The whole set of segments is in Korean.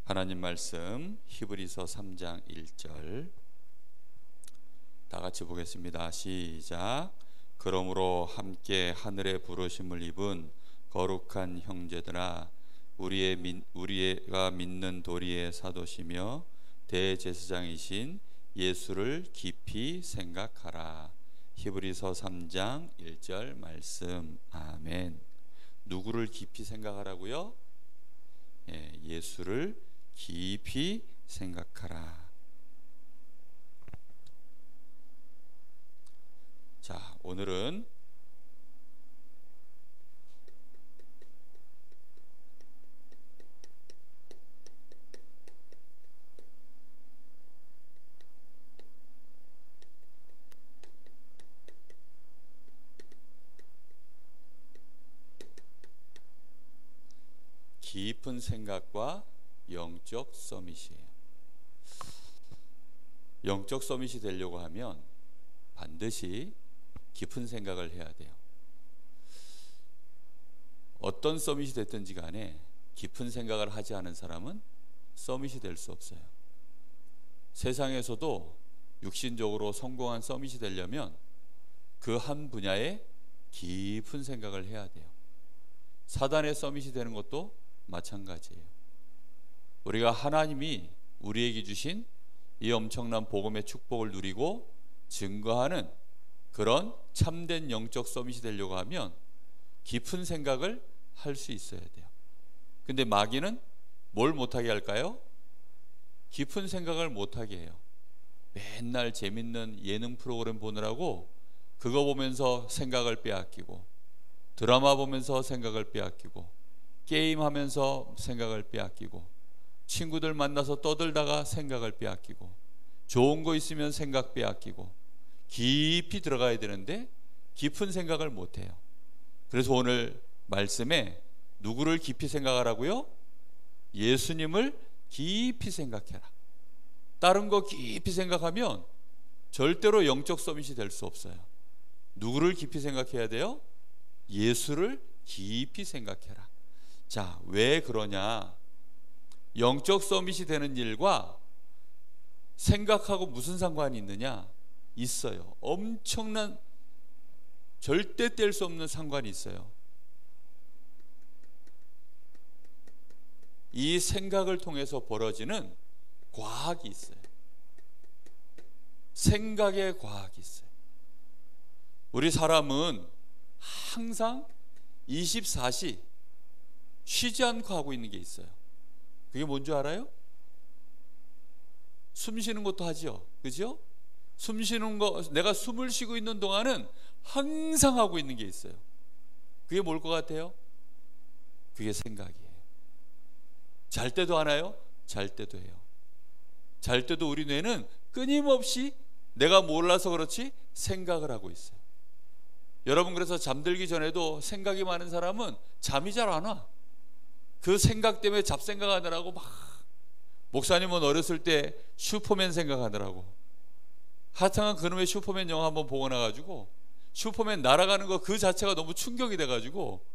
하나님 말씀 히브리서 3장 1절 다 같이 보겠습니다. 시작. 그러므로 함께 하늘의 부르심을 입은 거룩한 형제들아, 우리가 믿는 도리의 사도시며 대제사장이신 예수를 깊이 생각하라. 히브리서 3장 1절 말씀. 아멘. 누구를 깊이 생각하라고요? 예수를 깊이 생각하라. 자, 오늘은 깊은 생각과 영적 서밋이에요. 영적 서밋이 되려고 하면 반드시 깊은 생각을 해야 돼요. 어떤 서밋이 됐든지 간에 깊은 생각을 하지 않은 사람은 서밋이 될 수 없어요. 세상에서도 육신적으로 성공한 서밋이 되려면 그 한 분야에 깊은 생각을 해야 돼요. 사단의 서밋이 되는 것도 마찬가지예요. 우리가 하나님이 우리에게 주신 이 엄청난 복음의 축복을 누리고 증거하는 그런 참된 영적 서밋이 되려고 하면 깊은 생각을 할 수 있어야 돼요. 근데 마귀는 뭘 못하게 할까요? 깊은 생각을 못하게 해요. 맨날 재밌는 예능 프로그램 보느라고 그거 보면서 생각을 빼앗기고, 드라마 보면서 생각을 빼앗기고, 게임하면서 생각을 빼앗기고, 친구들 만나서 떠들다가 생각을 빼앗기고, 좋은 거 있으면 생각 빼앗기고, 깊이 들어가야 되는데 깊은 생각을 못해요. 그래서 오늘 말씀에 누구를 깊이 생각하라고요? 예수님을 깊이 생각해라. 다른 거 깊이 생각하면 절대로 영적 서밋이 될 수 없어요. 누구를 깊이 생각해야 돼요? 예수를 깊이 생각해라. 자, 왜 그러냐? 영적 서밋이 되는 일과 생각하고 무슨 상관이 있느냐? 있어요. 엄청난, 절대 뗄 수 없는 상관이 있어요. 이 생각을 통해서 벌어지는 과학이 있어요. 생각의 과학이 있어요. 우리 사람은 항상 24시 쉬지 않고 하고 있는 게 있어요. 그게 뭔지 알아요? 숨 쉬는 것도 하죠. 그죠? 숨 쉬는 거, 내가 숨을 쉬고 있는 동안은 항상 하고 있는 게 있어요. 그게 뭘 것 같아요? 그게 생각이에요. 잘 때도 하나요? 잘 때도 해요. 잘 때도 우리 뇌는 끊임없이 내가 몰라서 그렇지 생각을 하고 있어요. 여러분, 그래서 잠들기 전에도 생각이 많은 사람은 잠이 잘 안 와. 그 생각 때문에 잡생각하느라고 막, 목사님은 어렸을 때 슈퍼맨 생각하느라고 하여튼 그놈의 슈퍼맨 영화 한번 보고 나가지고 슈퍼맨 날아가는 거 그 자체가 너무 충격이 돼가지고,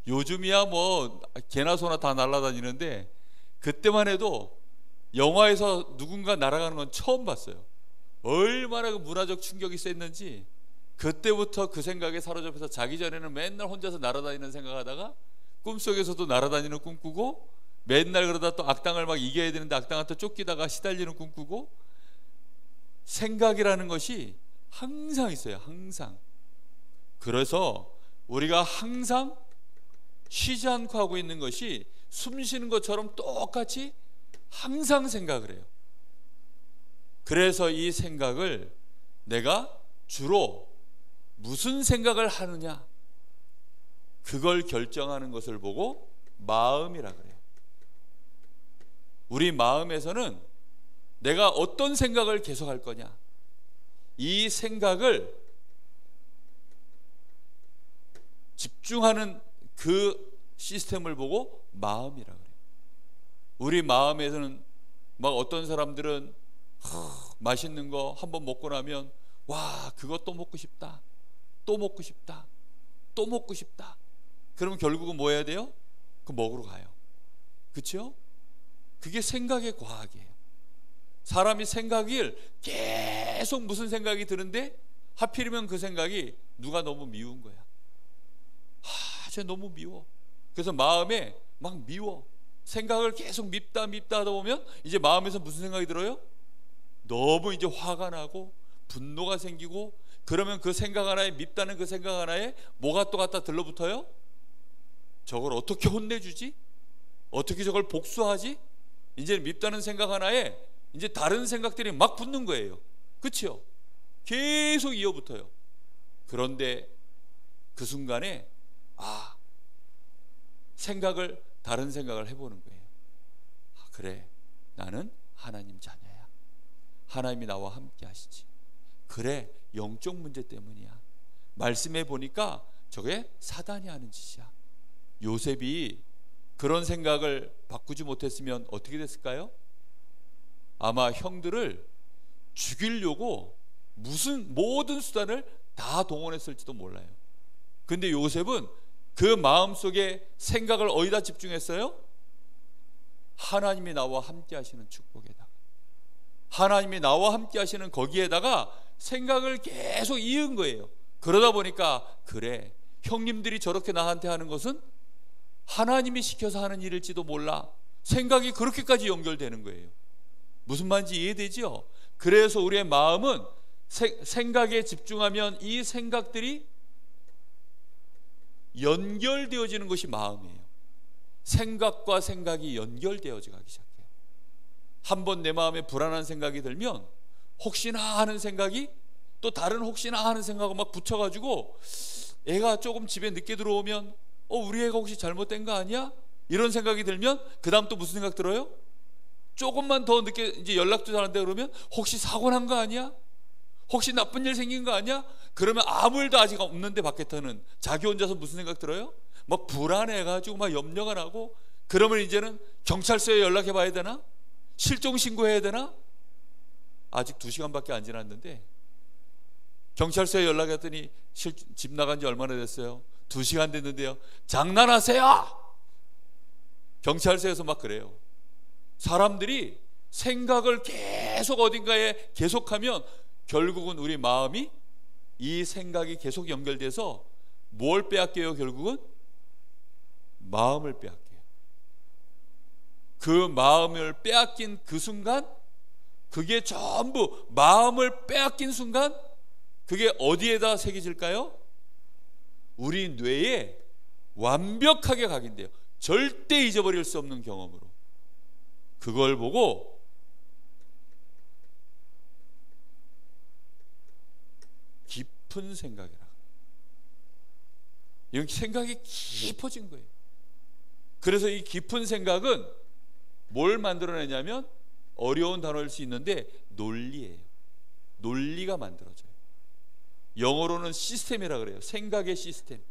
요즘이야 뭐 개나 소나 다 날아다니는데 그때만 해도 영화에서 누군가 날아가는 건 처음 봤어요. 얼마나 그 문화적 충격이 셌는지 그때부터 그 생각에 사로잡혀서 자기 전에는 맨날 혼자서 날아다니는 생각하다가 꿈속에서도 날아다니는 꿈 꾸고, 맨날 그러다 또 악당을 막 이겨야 되는데 악당한테 쫓기다가 시달리는 꿈 꾸고, 생각이라는 것이 항상 있어요. 항상. 그래서 우리가 항상 쉬지 않고 하고 있는 것이 숨 쉬는 것처럼 똑같이 항상 생각을 해요. 그래서 이 생각을 내가 주로 무슨 생각을 하느냐, 그걸 결정하는 것을 보고 마음이라 그래요. 우리 마음에서는 내가 어떤 생각을 계속할 거냐, 이 생각을 집중하는 그 시스템을 보고 마음이라 그래요. 우리 마음에서는 막 어떤 사람들은 맛있는 거 한번 먹고 나면 와, 그거 또 먹고 싶다, 또 먹고 싶다, 또 먹고 싶다. 그러면 결국은 뭐 해야 돼요? 그 먹으러 가요. 그렇죠? 그게 생각의 과학이에요. 사람이 생각을 계속 무슨 생각이 드는데 하필이면 그 생각이 누가 너무 미운 거야. 쟤 너무 미워. 그래서 마음에 막 미워. 생각을 계속 밉다 하다 보면 이제 마음에서 무슨 생각이 들어요? 너무 이제 화가 나고 분노가 생기고, 그러면 그 생각 하나에, 밉다는 그 생각 하나에 뭐가 또 갖다 들러붙어요? 저걸 어떻게 혼내주지? 어떻게 저걸 복수하지? 이제 밉다는 생각 하나에 이제 다른 생각들이 막 붙는 거예요. 그렇죠? 계속 이어붙어요. 그런데 그 순간에 다른 생각을 해보는 거예요. 그래, 나는 하나님 자녀야. 하나님이 나와 함께 하시지. 그래, 영적 문제 때문이야. 말씀해 보니까 저게 사단이 하는 짓이야. 요셉이 그런 생각을 바꾸지 못했으면 어떻게 됐을까요? 아마 형들을 죽이려고 모든 수단을 다 동원했을지도 몰라요. 근데 요셉은 그 마음속에 생각을 어디다 집중했어요? 하나님이 나와 함께 하시는 축복에다가, 하나님이 나와 함께 하시는 거기에다가 생각을 계속 이은 거예요. 그러다 보니까 그래, 형님들이 저렇게 나한테 하는 것은 하나님이 시켜서 하는 일일지도 몰라. 생각이 그렇게까지 연결되는 거예요. 무슨 말인지 이해되죠? 그래서 우리의 마음은 생각에 집중하면 이 생각들이 연결되어지는 것이 마음이에요. 생각과 생각이 연결되어져 가기 시작해요. 한번 내 마음에 불안한 생각이 들면 혹시나 하는 생각이 또 다른 혹시나 하는 생각을 막 붙여가지고, 애가 조금 집에 늦게 들어오면 우리 애가 혹시 잘못된 거 아니야? 이런 생각이 들면 그 다음 또 무슨 생각 들어요? 조금만 더 늦게 이제 연락도 잘 안 돼 그러면 혹시 사고 난 거 아니야? 혹시 나쁜 일 생긴 거 아니야? 그러면 아무 일도 아직 없는데 밖에서는 자기 혼자서 무슨 생각 들어요? 막 불안해가지고 막 염려가 나고, 그러면 이제는 경찰서에 연락해 봐야 되나? 실종 신고해야 되나? 아직 2시간밖에 안 지났는데 경찰서에 연락했더니 집 나간 지 얼마나 됐어요? 2시간 됐는데요. 장난하세요? 경찰서에서 막 그래요. 사람들이 생각을 계속 어딘가에 계속하면 결국은 우리 마음이, 이 생각이 계속 연결돼서 뭘 빼앗겨요? 결국은 마음을 빼앗겨요. 그 마음을 빼앗긴 그 순간, 그게 전부 마음을 빼앗긴 순간 그게 어디에다 새겨질까요? 우리 뇌에 완벽하게 각인돼요. 절대 잊어버릴 수 없는 경험으로. 그걸 보고 깊은 생각이라. 이런 생각이 깊어진 거예요. 그래서 이 깊은 생각은 뭘 만들어내냐면, 어려운 단어일 수 있는데 논리예요. 논리가 만들어져요. 영어로는 시스템이라 그래요. 생각의 시스템.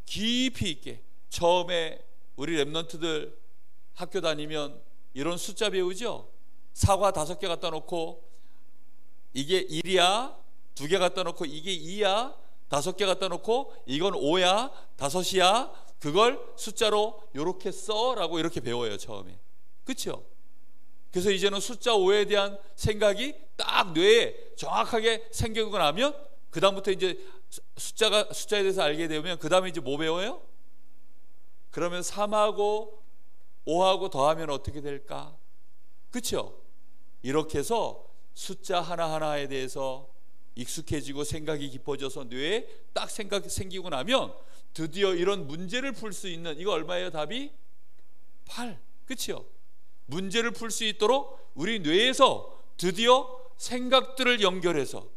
깊이 있게. 처음에 우리 랩런트들 학교 다니면 이런 숫자 배우죠? 사과 5개 갖다 놓고 이게 1이야, 2개 갖다 놓고 이게 2야, 5개 갖다 놓고 이건 5야, 5이야, 그걸 숫자로 요렇게 써라고 이렇게 배워요, 처음에. 그렇죠? 그래서 이제는 숫자 5에 대한 생각이 딱 뇌에 정확하게 생기고 나면 그 다음부터 이제 숫자에 대해서 알게 되면 그 다음에 이제 뭐 배워요? 그러면 3하고 5하고 더하면 어떻게 될까? 그렇죠? 이렇게 해서 숫자 하나하나에 대해서 익숙해지고 생각이 깊어져서 뇌에 딱 생각이 생기고 나면 드디어 이런 문제를 풀 수 있는, 이거 얼마예요? 답이 8. 그렇죠? 문제를 풀 수 있도록 우리 뇌에서 드디어 생각들을 연결해서,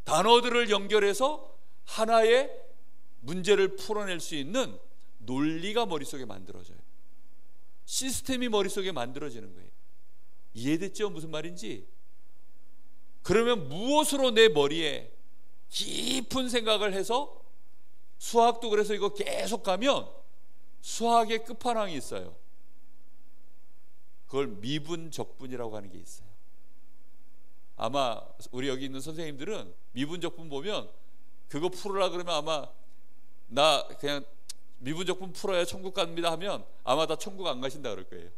단어들을 연결해서 하나의 문제를 풀어낼 수 있는 논리가 머릿속에 만들어져요. 시스템이 머릿속에 만들어지는 거예요. 이해됐죠? 무슨 말인지? 그러면 무엇으로 내 머리에 깊은 생각을 해서, 수학도 그래서 이거 계속 가면 수학의 끝판왕이 있어요. 그걸 미분적분이라고 하는 게 있어요. 아마 우리 여기 있는 선생님들은 미분적분 보면 그거 풀으라 그러면 아마 나 그냥 미분적분 풀어야 천국 갑니다 하면 아마 다 천국 안 가신다 그럴 거예요.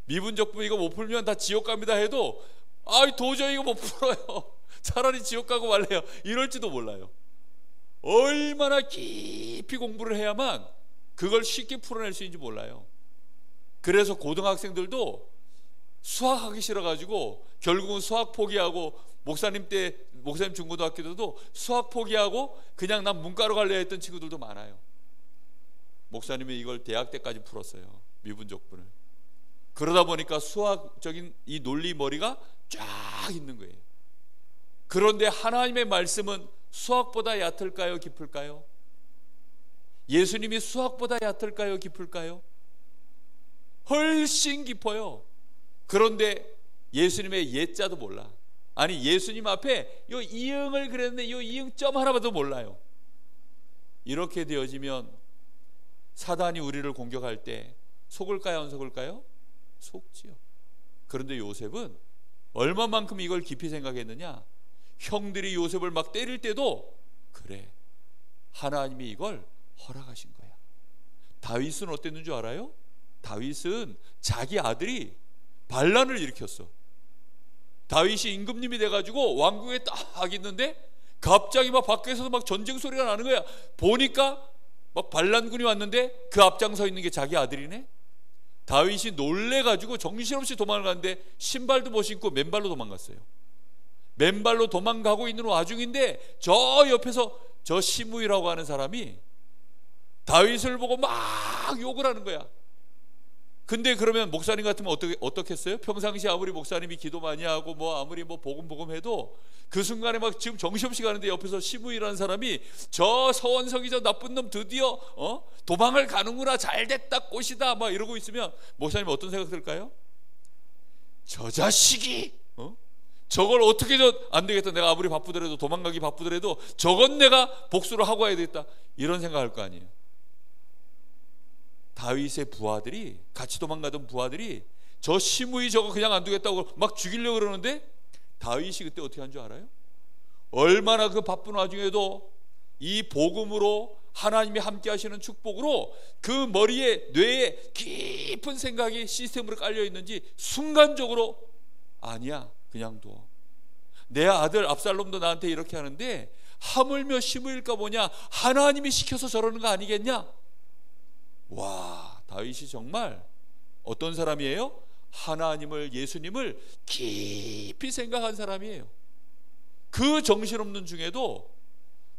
미분적분 이거 못 풀면 다 지옥 갑니다 해도 도저히 이거 못 풀어요. 차라리 지옥 가고 말래요. 이럴지도 몰라요. 얼마나 깊이 공부를 해야만 그걸 쉽게 풀어낼 수 있는지 몰라요. 그래서 고등학생들도 수학하기 싫어가지고 결국은 수학 포기하고, 목사님 중고등학교 때도 수학 포기하고 그냥 난 문과로 갈래 했던 친구들도 많아요. 목사님이 이걸 대학 때까지 풀었어요, 미분적분을. 그러다 보니까 수학적인 이 논리 머리가 쫙 있는 거예요. 그런데 하나님의 말씀은 수학보다 얕을까요, 깊을까요? 예수님이 수학보다 얕을까요, 깊을까요? 훨씬 깊어요. 그런데 예수님의 예자도 몰라. 아니, 예수님 앞에 요 이응을 그랬는데 요 이응점 하나봐도 몰라요. 이렇게 되어지면 사단이 우리를 공격할 때 속을까요, 안 속을까요? 속지요. 그런데 요셉은 얼마만큼 이걸 깊이 생각했느냐? 형들이 요셉을 막 때릴 때도 그래, 하나님이 이걸 허락하신 거야. 다윗은 어땠는 줄 알아요? 다윗은 자기 아들이 반란을 일으켰어. 다윗이 임금님이 돼가지고 왕궁에 딱 있는데 갑자기 막 밖에서 막 전쟁 소리가 나는 거야. 보니까 막 반란군이 왔는데 그 앞장서 있는 게 자기 아들이네. 다윗이 놀래가지고 정신없이 도망을 갔는데 신발도 못 신고 맨발로 도망갔어요. 맨발로 도망가고 있는 와중인데 저 옆에서 저 시므이라고 하는 사람이 다윗을 보고 막 욕을 하는 거야. 근데 그러면 목사님 같으면 어떻겠어요? 평상시 아무리 목사님이 기도 많이 하고 아무리 복음 해도 그 순간에 막 지금 정신없이 가는데 옆에서 시므이라는 사람이 저 서원석이 저 나쁜 놈 드디어 도망을 가는구나, 잘됐다, 꽃이다 막 이러고 있으면 목사님 어떤 생각 들까요? 저 자식이 저걸 어떻게 안 되겠다, 내가 아무리 바쁘더라도, 도망가기 바쁘더라도 저건 내가 복수를 하고 와야 되겠다, 이런 생각할 거 아니에요. 다윗의 부하들이, 같이 도망가던 부하들이 저 시므이 저거 그냥 안 두겠다고 막 죽이려고 그러는데 다윗이 그때 어떻게 한 줄 알아요? 얼마나 그 바쁜 와중에도 이 복음으로 하나님이 함께 하시는 축복으로 그 머리에, 뇌에 깊은 생각이 시스템으로 깔려 있는지 순간적으로 아니야, 그냥 둬. 내 아들 압살롬도 나한테 이렇게 하는데 하물며 시므일까 보냐, 하나님이 시켜서 저러는 거 아니겠냐? 와, 다윗이 정말 어떤 사람이에요? 하나님을, 예수님을 깊이 생각한 사람이에요. 그 정신없는 중에도,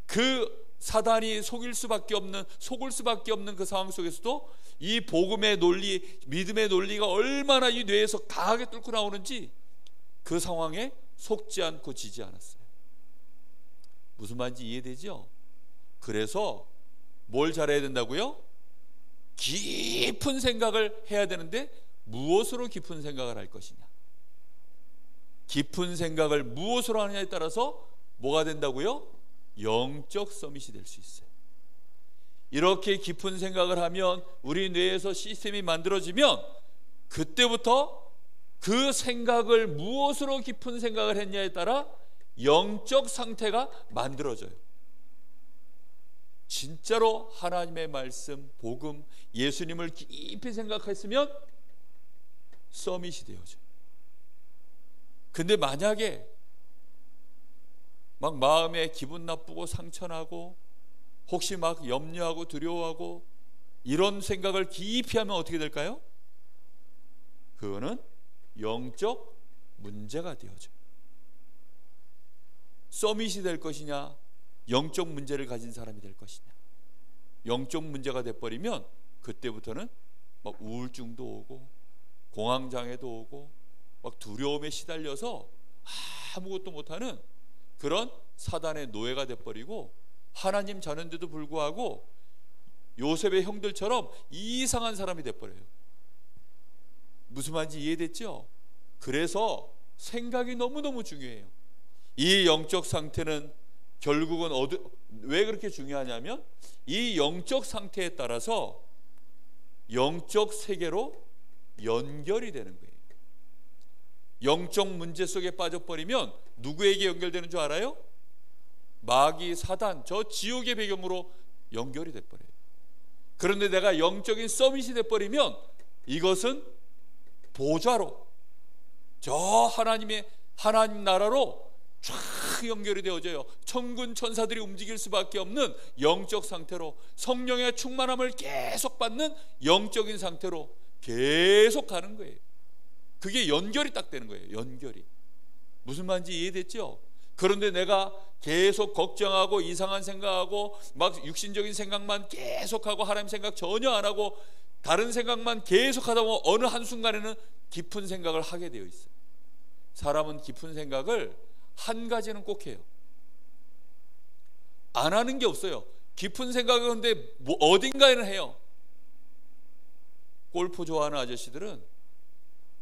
그 사단이 속을 수밖에 없는 그 상황 속에서도 이 복음의 논리, 믿음의 논리가 얼마나 이 뇌에서 강하게 뚫고 나오는지 그 상황에 속지 않고 지지 않았어요. 무슨 말인지 이해되죠? 그래서 뭘 잘해야 된다고요? 깊은 생각을 해야 되는데 무엇으로 깊은 생각을 할 것이냐, 깊은 생각을 무엇으로 하느냐에 따라서 뭐가 된다고요? 영적 서밋이 될 수 있어요. 이렇게 깊은 생각을 하면 우리 뇌에서 시스템이 만들어지면 그때부터 그 생각을 무엇으로 깊은 생각을 했냐에 따라 영적 상태가 만들어져요. 진짜로 하나님의 말씀, 복음, 예수님을 깊이 생각했으면 서밋이 되어져요. 근데 만약에 막 마음에 기분 나쁘고 상처나고 혹시 막 염려하고 두려워하고 이런 생각을 깊이 하면 어떻게 될까요? 그거는 영적 문제가 되어져요. 서밋이 될 것이냐, 영적 문제를 가진 사람이 될 것이냐. 영적 문제가 돼버리면 그때부터는 막 우울증도 오고 공황장애도 오고 막 두려움에 시달려서 아무것도 못하는 그런 사단의 노예가 돼버리고 하나님 자녀인데도 불구하고 요셉의 형들처럼 이상한 사람이 돼버려요. 무슨 말인지 이해됐죠? 그래서 생각이 너무너무 중요해요. 이 영적 상태는 결국은 왜 그렇게 중요하냐면 이 영적 상태에 따라서 영적 세계로 연결이 되는 거예요. 영적 문제 속에 빠져버리면 누구에게 연결되는 줄 알아요? 마귀, 사단, 저 지옥의 배경으로 연결이 돼버려요. 그런데 내가 영적인 서밋이 돼버리면 이것은 보좌로, 저 하나님 나라로 쫙 연결이 되어져요. 천군 천사들이 움직일 수밖에 없는 영적 상태로, 성령의 충만함을 계속 받는 영적인 상태로 계속 가는 거예요. 그게 연결이 딱 되는 거예요. 연결이. 무슨 말인지 이해됐죠? 그런데 내가 계속 걱정하고 이상한 생각하고 막 육신적인 생각만 계속하고 하나님 생각 전혀 안 하고 다른 생각만 계속하다 보면 어느 한순간에는 깊은 생각을 하게 되어 있어요. 사람은 깊은 생각을 한 가지는 꼭 해요. 안 하는 게 없어요. 깊은 생각은 근데 뭐 어딘가에는 해요. 골프 좋아하는 아저씨들은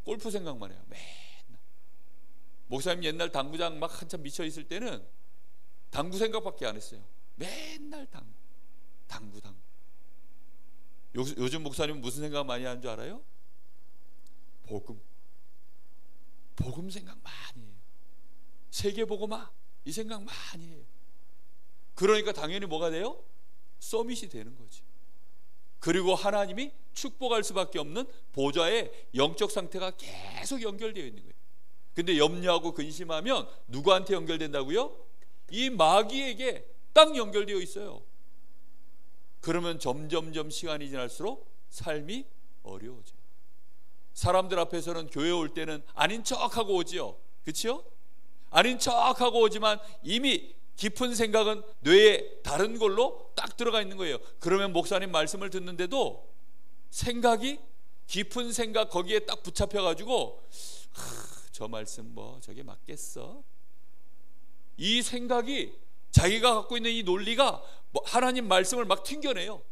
골프 생각만 해요. 맨날. 목사님 옛날 당구장 막 한참 미쳐 있을 때는 당구 생각밖에 안 했어요. 맨날 당구. 요즘 목사님은 무슨 생각 많이 하는 줄 알아요? 복음 생각 많이 해요. 세계복음화 이 생각 많이 해요. 그러니까 당연히 뭐가 돼요? 서밋이 되는 거죠. 그리고 하나님이 축복할 수밖에 없는 보좌의 영적 상태가 계속 연결되어 있는 거예요. 근데 염려하고 근심하면 누구한테 연결된다고요? 이 마귀에게 딱 연결되어 있어요. 그러면 점점 시간이 지날수록 삶이 어려워져요. 사람들 앞에서는 교회 올 때는 아닌 척하고 오지요. 그렇죠? 아닌 척하고 오지만 이미 깊은 생각은 뇌에 다른 걸로 딱 들어가 있는 거예요. 그러면 목사님 말씀을 듣는데도 생각이 깊은 생각 거기에 딱 붙잡혀가지고 저 말씀 뭐 저게 맞겠어? 이 생각이 자기가 갖고 있는 이 논리가 하나님 말씀을 막 튕겨내요.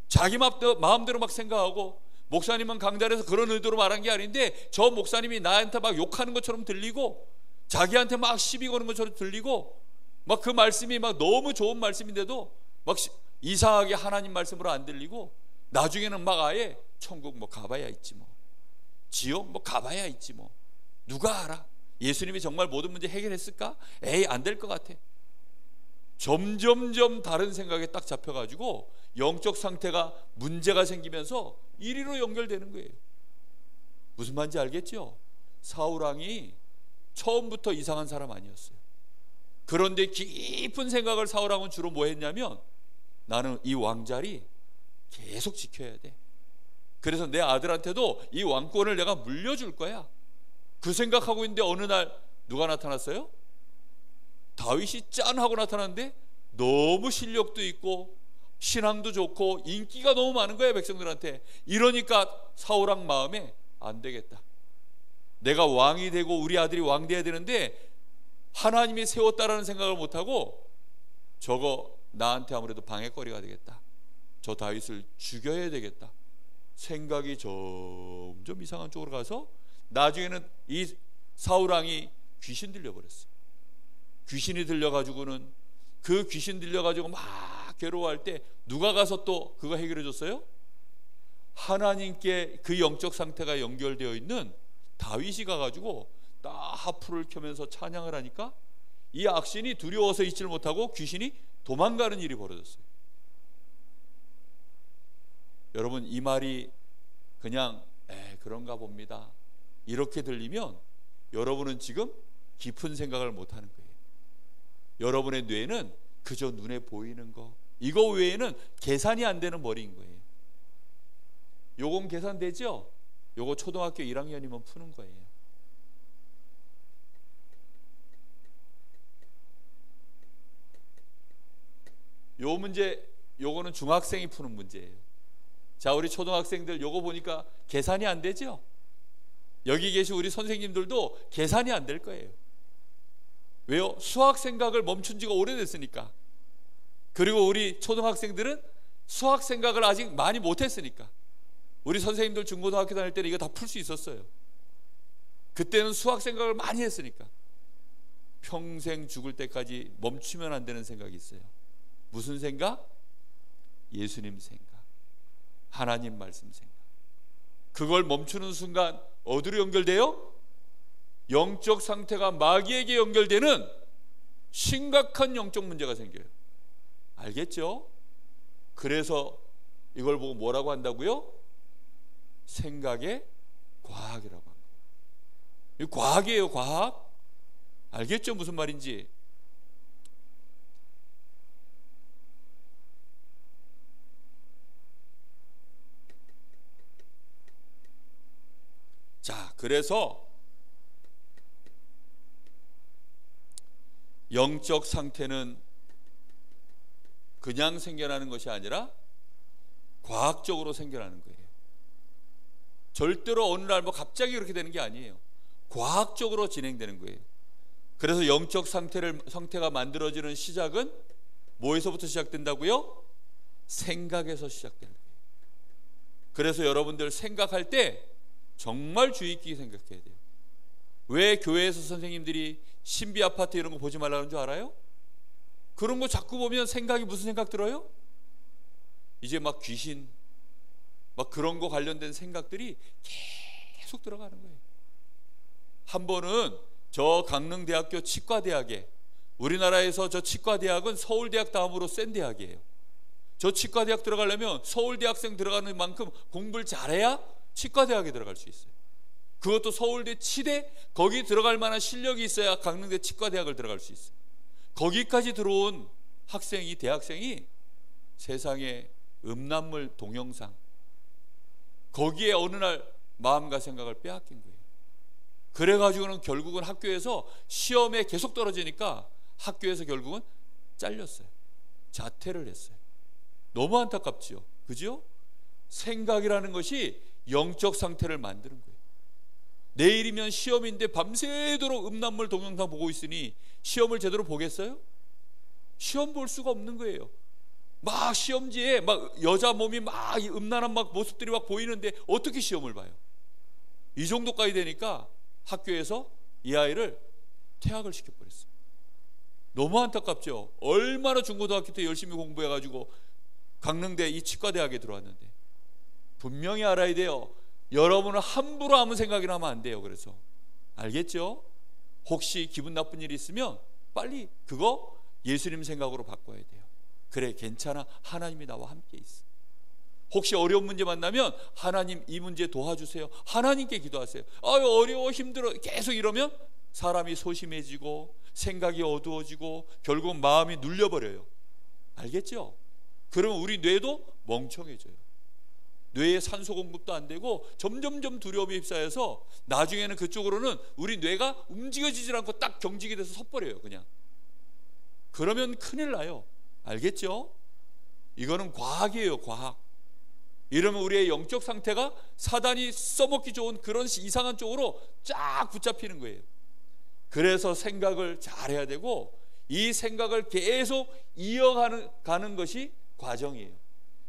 자기 마음대로 막 생각하고, 목사님은 강단에서 그런 의도로 말한 게 아닌데 저 목사님이 나한테 막 욕하는 것처럼 들리고 자기한테 막 시비 거는 것처럼 들리고 막 그 말씀이 막 너무 좋은 말씀인데도 막 이상하게 하나님 말씀으로 안 들리고, 나중에는 막 아예 천국 뭐 가봐야 있지 뭐, 지옥 뭐 가봐야 있지 뭐, 누가 알아? 예수님이 정말 모든 문제 해결했을까? 에이 안 될 것 같아. 점점 다른 생각에 딱 잡혀가지고 영적 상태가 문제가 생기면서 이리로 연결되는 거예요. 무슨 말인지 알겠죠? 사울왕이 처음부터 이상한 사람 아니었어요. 그런데 깊은 생각을 사울왕은 주로 뭐 했냐면, 나는 이 왕자리 계속 지켜야 돼. 그래서 내 아들한테도 이 왕권을 내가 물려줄 거야. 그 생각하고 있는데 어느 날 누가 나타났어요? 다윗이 짠 하고 나타났는데 너무 실력도 있고 신앙도 좋고 인기가 너무 많은 거예요, 백성들한테. 이러니까 사울왕 마음에 안 되겠다. 내가 왕이 되고 우리 아들이 왕 돼야 되는데 하나님이 세웠다라는 생각을 못하고 저거 나한테 아무래도 방해거리가 되겠다. 저 다윗을 죽여야 되겠다. 생각이 점점 이상한 쪽으로 가서 나중에는 이 사울왕이 귀신 들려버렸어요. 귀신이 들려가지고는 그 귀신 들려가지고 막 괴로워할 때 누가 가서 또 그거 해결해 줬어요? 하나님께 그 영적 상태가 연결되어 있는 다윗이 가가지고 딱 하프를 켜면서 찬양을 하니까 이 악신이 두려워서 있지를 못하고 귀신이 도망가는 일이 벌어졌어요. 여러분, 이 말이 그냥 그런가 봅니다 이렇게 들리면 여러분은 지금 깊은 생각을 못하는 거예요. 여러분의 뇌는 그저 눈에 보이는 거, 이거 외에는 계산이 안 되는 머리인 거예요. 요건 계산되죠? 요거 초등학교 1학년이면 푸는 거예요. 요 문제, 요거는 중학생이 푸는 문제예요. 자, 우리 초등학생들 요거 보니까 계산이 안 되죠? 여기 계신 우리 선생님들도 계산이 안 될 거예요. 왜요? 수학 생각을 멈춘 지가 오래됐으니까. 그리고 우리 초등학생들은 수학 생각을 아직 많이 못했으니까. 우리 선생님들 중고등학교 다닐 때는 이거 다 풀 수 있었어요. 그때는 수학 생각을 많이 했으니까. 평생 죽을 때까지 멈추면 안 되는 생각이 있어요. 무슨 생각? 예수님 생각, 하나님 말씀 생각. 그걸 멈추는 순간 어디로 연결돼요? 영적 상태가 마귀에게 연결되는 심각한 영적 문제가 생겨요. 알겠죠? 그래서 이걸 보고 뭐라고 한다고요? 생각의 과학이라고 합니다. 이 과학이에요, 과학. 알겠죠? 무슨 말인지. 자, 그래서 영적 상태는 그냥 생겨나는 것이 아니라 과학적으로 생겨나는 거예요. 절대로 어느 날 뭐 갑자기 그렇게 되는 게 아니에요. 과학적으로 진행되는 거예요. 그래서 영적 상태가 만들어지는 시작은 뭐에서부터 시작된다고요? 생각에서 시작되는 거예요. 그래서 여러분들 생각할 때 정말 주의 있게 생각해야 돼요. 왜 교회에서 선생님들이 신비 아파트 이런 거 보지 말라는 줄 알아요? 그런 거 자꾸 보면 생각이 무슨 생각 들어요? 이제 막 귀신 막 그런 거 관련된 생각들이 계속 들어가는 거예요. 한 번은 저 강릉대학교 치과대학에, 우리나라에서 저 치과대학은 서울대학 다음으로 센 대학이에요. 저 치과대학 들어가려면 서울대 학생 들어가는 만큼 공부를 잘해야 치과대학에 들어갈 수 있어요. 그것도 서울대 치대, 거기 들어갈 만한 실력이 있어야 강릉대 치과대학을 들어갈 수 있어요. 거기까지 들어온 학생이, 대학생이 세상에 음란물 동영상, 거기에 어느 날 마음과 생각을 빼앗긴 거예요. 그래가지고는 결국은 학교에서 시험에 계속 떨어지니까 학교에서 결국은 잘렸어요. 자퇴를 했어요. 너무 안타깝지요. 그죠? 생각이라는 것이 영적 상태를 만드는 거예요. 내일이면 시험인데 밤새도록 음란물 동영상 보고 있으니 시험을 제대로 보겠어요? 시험 볼 수가 없는 거예요. 막 시험지에 막 여자 몸이 막 음란한 막 모습들이 막 보이는데 어떻게 시험을 봐요? 이 정도까지 되니까 학교에서 이 아이를 퇴학을 시켜버렸어요. 너무 안타깝죠. 얼마나 중고등학교 때 열심히 공부해가지고 강릉대 이 치과대학에 들어왔는데. 분명히 알아야 돼요. 여러분은 함부로 아무 생각이나 하면 안 돼요. 그래서 알겠죠? 혹시 기분 나쁜 일이 있으면 빨리 그거 예수님 생각으로 바꿔야 돼요. 그래, 괜찮아, 하나님이 나와 함께 있어. 혹시 어려운 문제 만나면 하나님 이 문제 도와주세요, 하나님께 기도하세요. 아유 어려워 힘들어 계속 이러면 사람이 소심해지고 생각이 어두워지고 결국 마음이 눌려버려요. 알겠죠? 그러면 우리 뇌도 멍청해져요. 뇌에 산소 공급도 안 되고 점점점 두려움에 휩싸여서 나중에는 그쪽으로는 우리 뇌가 움직여지질 않고 딱 경직이 돼서 섰버려요. 그냥. 그러면 큰일 나요. 알겠죠? 이거는 과학이에요. 과학. 이러면 우리의 영적 상태가 사단이 써먹기 좋은 그런 이상한 쪽으로 쫙 붙잡히는 거예요. 그래서 생각을 잘해야 되고 이 생각을 계속 이어가는 것이 과정이에요.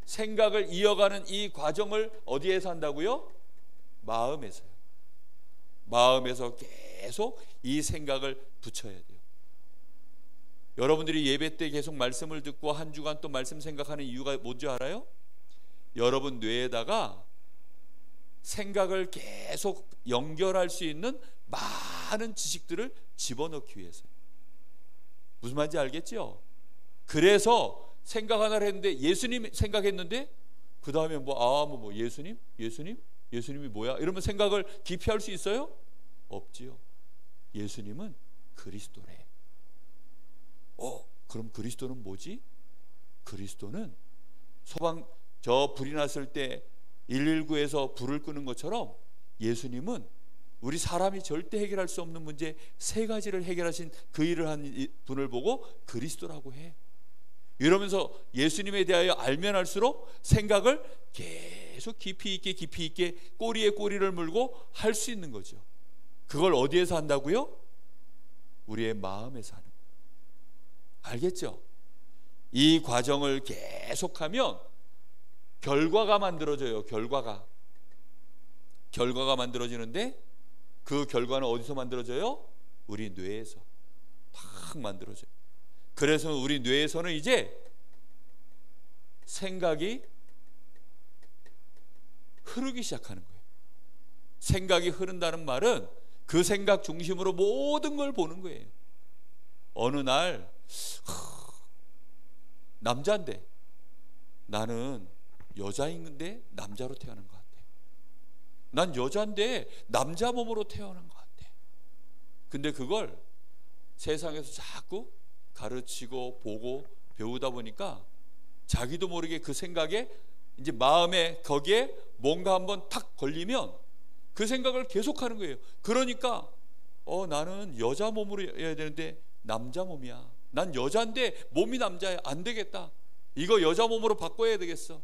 생각을 이어가는 이 과정을 어디에서 한다고요? 마음에서요. 마음에서 계속 이 생각을 붙여야 돼요. 여러분들이 예배 때 계속 말씀을 듣고 한 주간 또 말씀 생각하는 이유가 뭔지 알아요? 여러분 뇌에다가 생각을 계속 연결할 수 있는 많은 지식들을 집어넣기 위해서요. 무슨 말인지 알겠죠? 그래서 생각 하나를 했는데 예수님 생각했는데 그 다음에 뭐 예수님이 뭐야? 이러면 생각을 깊이 할 수 있어요? 없지요. 예수님은 그리스도래. 그럼 그리스도는 뭐지? 그리스도는 저 불이 났을 때 119에서 불을 끄는 것처럼 예수님은 우리 사람이 절대 해결할 수 없는 문제 3가지를 해결하신 그 일을 한 분을 보고 그리스도라고 해. 이러면서 예수님에 대하여 알면 알수록 생각을 계속 깊이 있게 꼬리에 꼬리를 물고 할 수 있는 거죠. 그걸 어디에서 한다고요? 우리의 마음에서 하는 거예요. 알겠죠? 이 과정을 계속하면 결과가 만들어져요. 결과가 만들어지는데 그 결과는 어디서 만들어져요? 우리 뇌에서 탁 만들어져요. 그래서 우리 뇌에서는 이제 생각이 흐르기 시작하는 거예요. 생각이 흐른다는 말은 그 생각 중심으로 모든 걸 보는 거예요. 어느 날 남자인데 나는 여자인데 남자로 태어난 것 같아. 난 여자인데 남자 몸으로 태어난 것 같아. 근데 그걸 세상에서 자꾸 가르치고 보고 배우다 보니까 자기도 모르게 그 생각에 이제 마음에 거기에 뭔가 한번 탁 걸리면 그 생각을 계속하는 거예요. 그러니까 나는 여자 몸으로 해야 되는데 남자 몸이야. 난 여자인데 몸이 남자야. 안 되겠다. 이거 여자 몸으로 바꿔야 되겠어.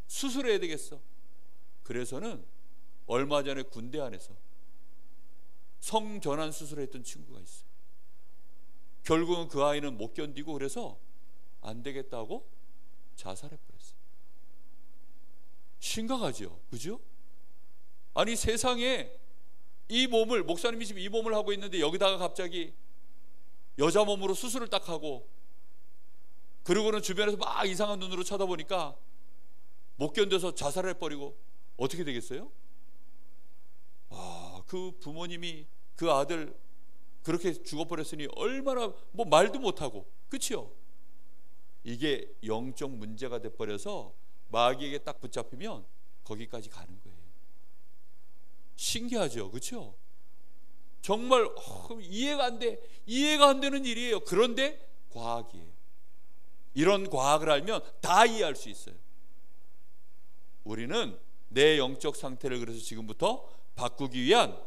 수술해야 되겠어. 그래서는 얼마 전에 군대 안에서 성전환 수술을 했던 친구가 있어요. 결국은 그 아이는 못 견디고 그래서 안 되겠다고 자살해버렸어요. 심각하죠, 그죠? 아니 세상에 이 몸을, 목사님이 지금 이 몸을 하고 있는데 여기다가 갑자기 여자 몸으로 수술을 딱 하고, 그리고는 주변에서 막 이상한 눈으로 쳐다보니까 못 견뎌서 자살을 해버리고 어떻게 되겠어요? 그 부모님이 그 아들 그렇게 죽어버렸으니 얼마나 뭐 말도 못하고, 그치요? 이게 영적 문제가 돼버려서 마귀에게 딱 붙잡히면 거기까지 가는 거예요. 신기하죠, 그렇죠? 정말 이해가 안 되는 일이에요. 그런데 과학이에요. 이런 과학을 알면 다 이해할 수 있어요. 우리는 내 영적 상태를 그래서 지금부터 바꾸기 위한,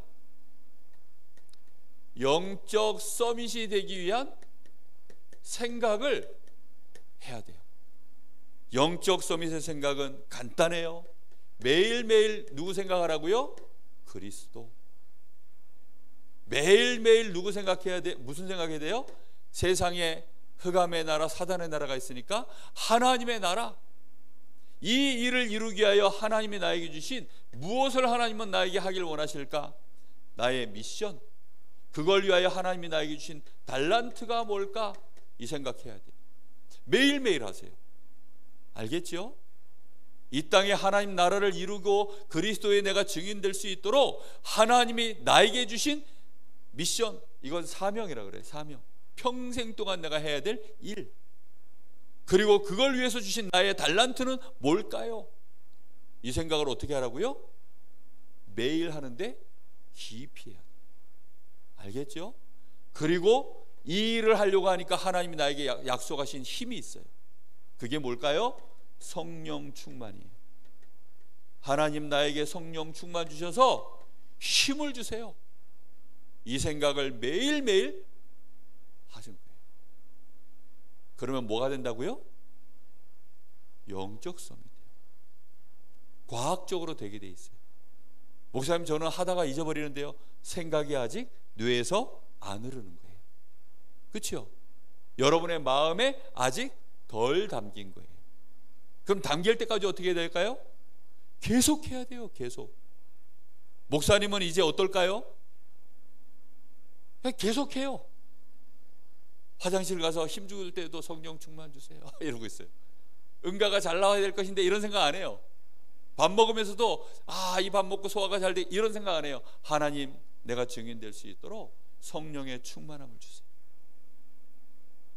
영적 서밋이 되기 위한 생각을 해야 돼요. 영적 서밋의 생각은 간단해요. 매일매일 누구 생각하라고요? 그리스도. 매일매일 누구 생각해야 돼? 무슨 생각해야 돼요? 세상에 흑암의 나라, 사단의 나라가 있으니까 하나님의 나라, 이 일을 이루기 위하여 하나님이 나에게 주신, 무엇을 하나님은 나에게 하길 원하실까? 나의 미션, 그걸 위하여 하나님이 나에게 주신 달란트가 뭘까? 이 생각해야 돼요. 매일매일 하세요. 알겠죠? 이 땅에 하나님 나라를 이루고 그리스도의 내가 증인될 수 있도록 하나님이 나에게 주신 미션, 이건 사명이라 그래요. 사명. 평생 동안 내가 해야 될 일. 그리고 그걸 위해서 주신 나의 달란트는 뭘까요? 이 생각을 어떻게 하라고요? 매일 하는데 깊이 해야 돼요. 알겠죠? 그리고 이 일을 하려고 하니까 하나님이 나에게 약속하신 힘이 있어요. 그게 뭘까요? 성령 충만이에요. 하나님 나에게 성령 충만 주셔서 힘을 주세요. 이 생각을 매일매일 하신 거예요. 그러면 뭐가 된다고요? 영적 서밋이에요. 과학적으로 되게 돼 있어요. 목사님, 저는 하다가 잊어버리는데요, 생각이 아직 뇌에서 안 흐르는 거예요. 그렇죠? 여러분의 마음에 아직 덜 담긴 거예요. 그럼 담길 때까지 어떻게 해야 될까요? 계속 해야 돼요. 계속. 목사님은 이제 어떨까요? 그냥 계속 해요. 화장실 가서 힘 죽을 때도 성령 충만 주세요 이러고 있어요. 응가가 잘 나와야 될 것인데 이런 생각 안 해요. 밥 먹으면서도 이 밥 먹고 소화가 잘 돼, 이런 생각 안 해요. 하나님, 내가 증인될 수 있도록 성령의 충만함을 주세요.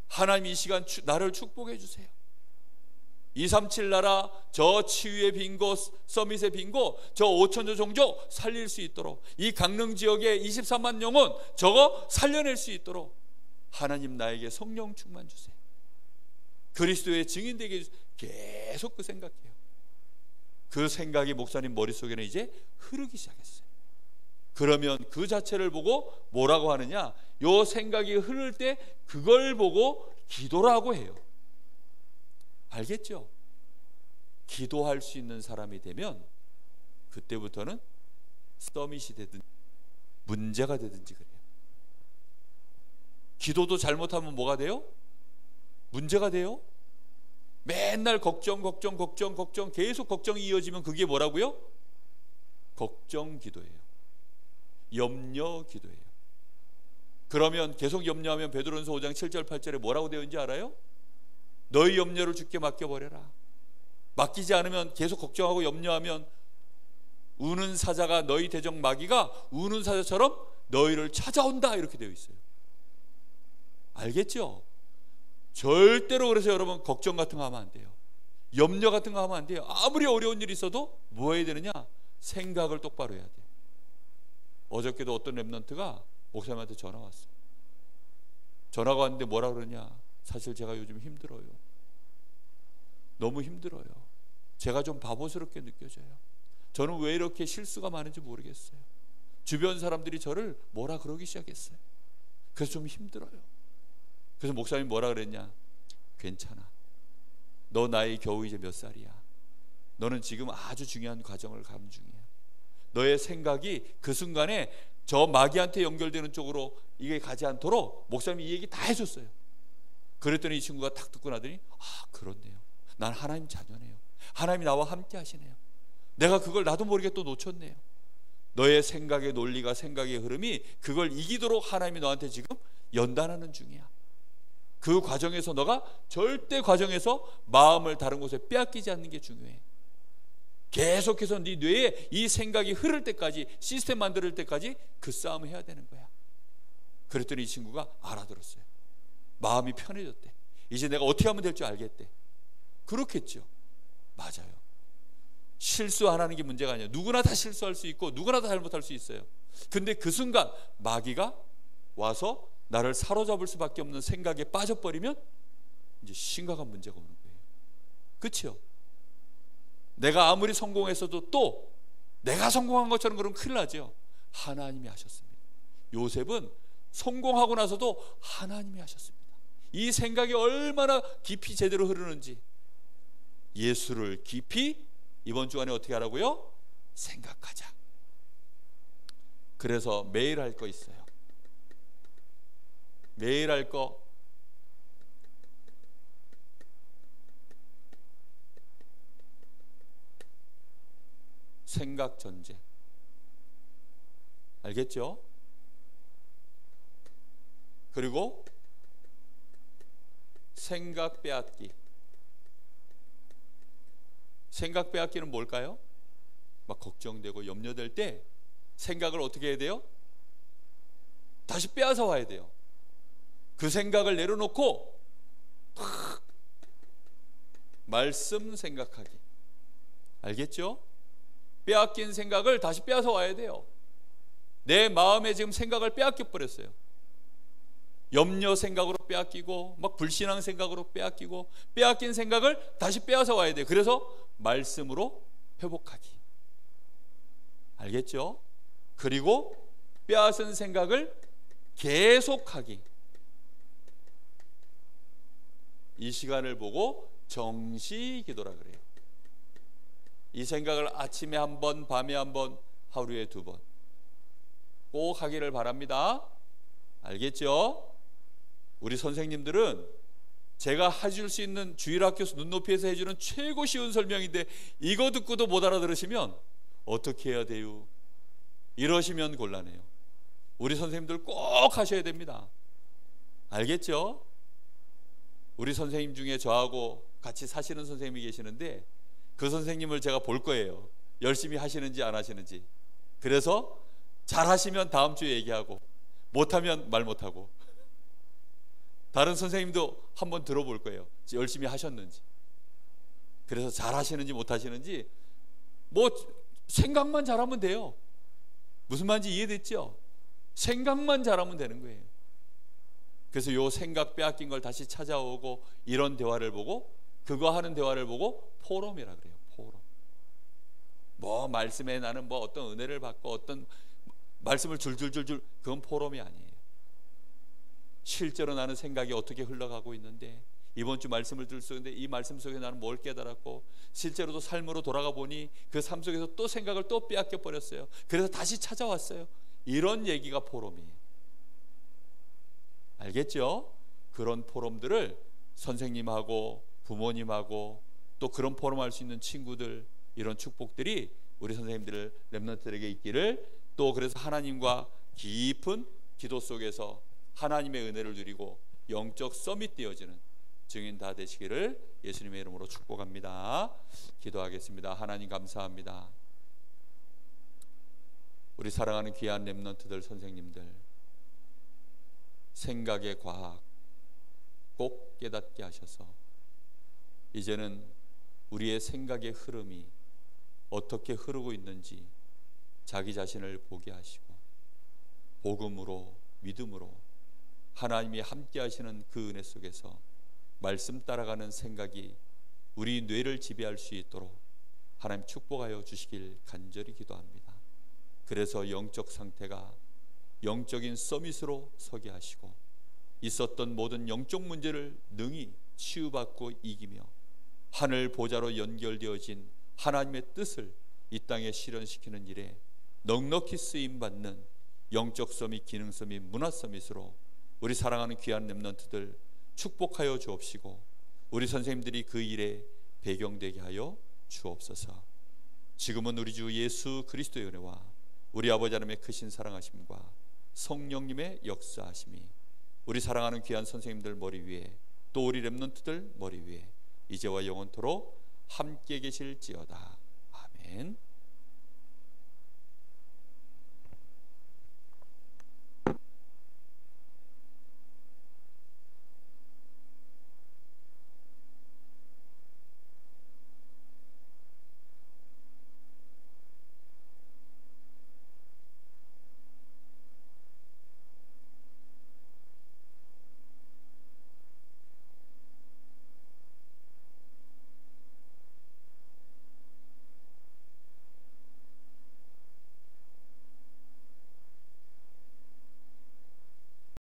하나님, 이 시간 나를 축복해 주세요. 237 나라, 저 치유의 빈곳, 서밋의 빈곳, 저 5천조 종족 살릴 수 있도록, 이 강릉 지역의 23만 영혼 저거 살려낼 수 있도록 하나님, 나에게 성령 충만 주세요. 그리스도의 증인되게 계속 그 생각해요. 그 생각이 목사님 머릿속에는 이제 흐르기 시작했어요. 그러면 그 자체를 보고 뭐라고 하느냐, 요 생각이 흐를 때 그걸 보고 기도라고 해요. 알겠죠? 기도할 수 있는 사람이 되면 그때부터는 서밋이 되든 문제가 되든지 그래요. 기도도 잘못하면 뭐가 돼요? 문제가 돼요. 맨날 걱정 계속 걱정이 이어지면 그게 뭐라고요? 걱정 기도예요. 염려 기도예요. 그러면 계속 염려하면 베드로전서 5장 7절 8절에 뭐라고 되어 있는지 알아요? 너희 염려를 주께 맡겨버려라. 맡기지 않으면, 계속 걱정하고 염려하면 우는 사자가, 너희 대적 마귀가 우는 사자처럼 너희를 찾아온다, 이렇게 되어 있어요. 알겠죠? 절대로. 그래서 여러분 걱정 같은 거 하면 안 돼요. 염려 같은 거 하면 안 돼요. 아무리 어려운 일이 있어도 뭐 해야 되느냐? 생각을 똑바로 해야 돼요. 어저께도 어떤 랩런트가 목사님한테 전화 왔어요. 전화가 왔는데 뭐라 그러냐? 사실 제가 요즘 힘들어요. 너무 힘들어요. 제가 좀 바보스럽게 느껴져요. 저는 왜 이렇게 실수가 많은지 모르겠어요. 주변 사람들이 저를 뭐라 그러기 시작했어요. 그래서 좀 힘들어요. 그래서 목사님이 뭐라 그랬냐? 괜찮아. 너 나이 겨우 이제 몇 살이야. 너는 지금 아주 중요한 과정을 가는 중이야. 너의 생각이 그 순간에 저 마귀한테 연결되는 쪽으로 이게 가지 않도록 목사님이 이 얘기 다 해줬어요. 그랬더니 이 친구가 탁 듣고 나더니 아 그렇네요. 난 하나님 자녀네요. 하나님이 나와 함께 하시네요. 내가 그걸 나도 모르게 또 놓쳤네요. 너의 생각의 논리가 생각의 흐름이 그걸 이기도록 하나님이 너한테 지금 연단하는 중이야. 그 과정에서 너가 절대 과정에서 마음을 다른 곳에 빼앗기지 않는 게 중요해. 계속해서 네 뇌에 이 생각이 흐를 때까지, 시스템 만들 때까지 그 싸움을 해야 되는 거야. 그랬더니 이 친구가 알아들었어요. 마음이 편해졌대. 이제 내가 어떻게 하면 될 줄 알겠대. 그렇겠죠. 맞아요. 실수 안 하는 게 문제가 아니에요. 누구나 다 실수할 수 있고 누구나 다 잘못할 수 있어요. 근데 그 순간 마귀가 와서 나를 사로잡을 수밖에 없는 생각에 빠져버리면 이제 심각한 문제가 오는 거예요. 그렇죠? 내가 아무리 성공했어도 또 내가 성공한 것처럼 그러면 큰일 나죠. 하나님이 하셨습니다. 요셉은 성공하고 나서도 하나님이 하셨습니다. 이 생각이 얼마나 깊이 제대로 흐르는지 예수를 깊이 이번 주간에 어떻게 하라고요? 생각하자. 그래서 매일 할 거 있어요. 매일 할 거 생각 전쟁. 알겠죠? 그리고 생각 빼앗기. 생각 빼앗기는 뭘까요? 막 걱정되고 염려될 때 생각을 어떻게 해야 돼요? 다시 빼앗아 와야 돼요. 그 생각을 내려놓고 말씀 생각하기. 알겠죠? 빼앗긴 생각을 다시 빼앗아 와야 돼요. 내 마음에 지금 생각을 빼앗겨 버렸어요. 염려 생각으로 빼앗기고 막 불신앙 생각으로 빼앗기고 빼앗긴 생각을 다시 빼앗아 와야 돼요. 그래서 말씀으로 회복하기. 알겠죠? 그리고 빼앗은 생각을 계속하기. 이 시간을 보고 정시 기도라 그래요. 이 생각을 아침에 한 번, 밤에 한 번, 하루에 2번 꼭 하기를 바랍니다. 알겠죠? 우리 선생님들은 제가 해줄 수 있는 주일학교 눈높이에서 해주는 최고 쉬운 설명인데 이거 듣고도 못 알아들으시면 어떻게 해야 돼요? 이러시면 곤란해요. 우리 선생님들 꼭 하셔야 됩니다. 알겠죠? 우리 선생님 중에 저하고 같이 사시는 선생님이 계시는데 그 선생님을 제가 볼 거예요. 열심히 하시는지 안 하시는지. 그래서 잘하시면 다음 주에 얘기하고 못하면 말 못하고. 다른 선생님도 한번 들어볼 거예요. 열심히 하셨는지. 그래서 잘하시는지 못하시는지 뭐 생각만 잘하면 돼요. 무슨 말인지 이해됐죠? 생각만 잘하면 되는 거예요. 그래서 요 생각 빼앗긴 걸 다시 찾아오고 이런 대화를 보고 그거 하는 대화를 보고 포럼이라 그래요. 포럼. 뭐 말씀에 나는 뭐 어떤 은혜를 받고 어떤 말씀을 줄줄줄줄 그건 포럼이 아니에요. 실제로 나는 생각이 어떻게 흘러가고 있는데 이번 주 말씀을 들었는데 이 말씀 속에 나는 뭘 깨달았고 실제로도 삶으로 돌아가 보니 그 삶 속에서 또 생각을 또 빼앗겨 버렸어요. 그래서 다시 찾아왔어요. 이런 얘기가 포럼이에요. 알겠죠? 그런 포럼들을 선생님하고 부모님하고 또 그런 포럼 할 수 있는 친구들 이런 축복들이 우리 선생님들 렘넌트들에게 있기를 또 그래서 하나님과 깊은 기도 속에서 하나님의 은혜를 누리고 영적 서밋 되어지는 증인 다 되시기를 예수님의 이름으로 축복합니다. 기도하겠습니다. 하나님 감사합니다. 우리 사랑하는 귀한 렘넌트들 선생님들 생각의 과학 꼭 깨닫게 하셔서 이제는 우리의 생각의 흐름이 어떻게 흐르고 있는지 자기 자신을 보게 하시고 복음으로 믿음으로 하나님이 함께 하시는 그 은혜 속에서 말씀 따라가는 생각이 우리 뇌를 지배할 수 있도록 하나님 축복하여 주시길 간절히 기도합니다. 그래서 영적 상태가 영적인 서밋으로 서게 하시고 있었던 모든 영적 문제를 능히 치유받고 이기며 하늘 보좌로 연결되어진 하나님의 뜻을 이 땅에 실현시키는 일에 넉넉히 쓰임받는 영적 서밋, 기능 서밋, 문화 서밋으로 우리 사랑하는 귀한 렘넌트들 축복하여 주옵시고 우리 선생님들이 그 일에 배경되게 하여 주옵소서. 지금은 우리 주 예수 그리스도의 은혜와 우리 아버지 하나님의 크신 사랑하심과 성령님의 역사하심이 우리 사랑하는 귀한 선생님들 머리 위에 또 우리 렘넌트들 머리 위에 이제와 영원토록 함께 계실지어다. 아멘.